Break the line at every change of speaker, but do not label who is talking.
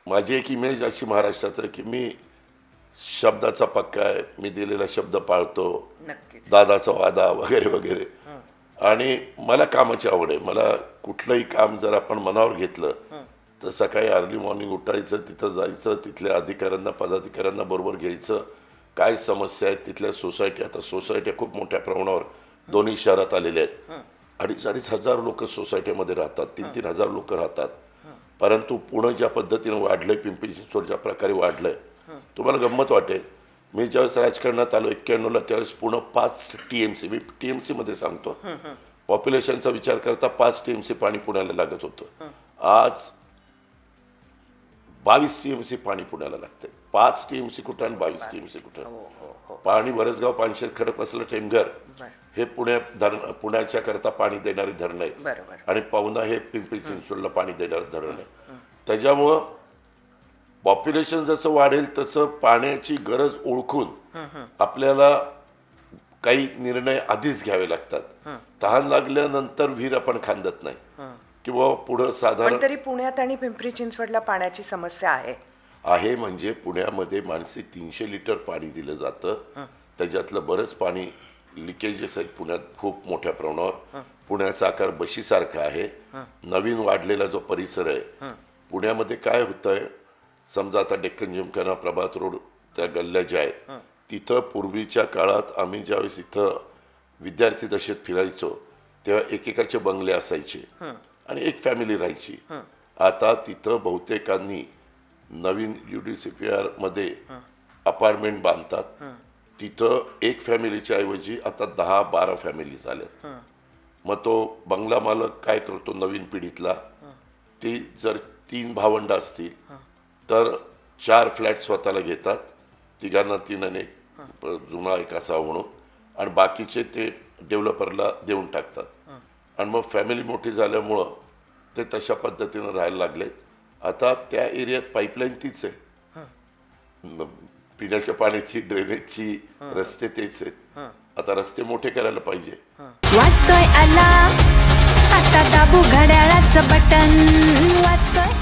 माझी एक इमेज अशी महाराष्ट्राचं की मी शब्दाचा पक्का आहे, मी दिलेला शब्द पाळतो,
नक्कीच.
दादाचा वादा वगैरे वगैरे. आणि मला कामाची आवड आहे. मला कुठलंही काम जर आपण मनावर घेतलं तर सकाळी अर्ली मॉर्निंग उठायचं, तिथं जायचं, तिथल्या अधिकाऱ्यांना पदाधिकाऱ्यांना बरोबर घ्यायचं, काय समस्या आहेत तिथल्या सोसायटी. आता सोसायट्या खूप मोठ्या प्रमाणावर दोन्ही शहरात आलेल्या आहेत. 2,500 लोक सोसायटीमध्ये राहतात, 3-3 हजार लोक राहतात. परंतु पुणे ज्या पद्धतीनं वाढलंय, पिंपरी चिंचवड ज्या प्रकारे वाढलंय, तुम्हाला गंमत वाटेल, मी ज्यावेळेस राजकारणात आलो 91ला त्यावेळेस पुणे 5 TMC, मी TMC मध्ये सांगतो, पॉप्युलेशनचा विचार करता 5 TMC पाणी पुण्याला लागत होतं. आज 22 TMC पाणी पुण्याला लागतंय. 5 TMC कुठं आणि 22 TMC कुठं. पाणी वरसगाव, पानशेत, खडकवासला, टेमघर हे पुण्याच्या करता पाणी देणारे धरण आहे आणि पवना हे पिंपरी चिंचवडला पाणी देणारं धरण आहे. त्याच्यामुळं पॉप्युलेशन जसं वाढेल तसं पाण्याची गरज ओळखून आपल्याला काही निर्णय आधीच घ्यावे लागतात. तहान लागल्यानंतर विहीर आपण खांदत नाही किंवा पुढं साधारण.
तरी पुण्यात आणि पिंपरी चिंचवडला पाण्याची समस्या आहे.
म्हणजे पुण्यामध्ये माणसे 300 लिटर पाणी दिलं जातं, त्याच्यातलं बरंच पाणी लिकेजेस आहेत पुण्यात खूप मोठ्या प्रमाणावर. पुण्याचा आकार बशीसारखा आहे. नवीन वाढलेला जो परिसर आहे पुण्यामध्ये काय होतंय, समजा आता डेक्कन जिमखाना, प्रभात रोड, त्या गल्ल्या ज्या आहेत तिथं पूर्वीच्या काळात आम्ही ज्यावेळेस इथं विद्यार्थी दशेत फिरायचो तेव्हा एकेकाचे बंगले असायचे आणि एक फॅमिली राहायची. आता तिथं बहुतेकांनी नवीन UDCPR मध्ये अपार्टमेंट बांधतात. तिथं एक फॅमिलीच्या ऐवजी आता 10-12 फॅमिली झाल्यात. मग तो बंगला मालक काय करतो नवीन पिढीतला, ती जर 3 भावंड असतील तर 4 फ्लॅट स्वतःला घेतात, तिघांना 3 आणि एक जुना एक असावा म्हणून, आणि बाकीचे ते डेव्हलपरला देऊन टाकतात. आणि मग फॅमिली मोठी झाल्यामुळं ते तशा पद्धतीनं राहायला लागलेत. आता त्या एरियात पाईपलाईन तीच आहे, पिण्याच्या पाण्याची, ड्रेनेजची, रस्ते तेच आहेत. आता रस्ते मोठे करायला पाहिजे.
वाजतोय अलार्म, आता दाबू घड्याळाचं बटन, वाजतोय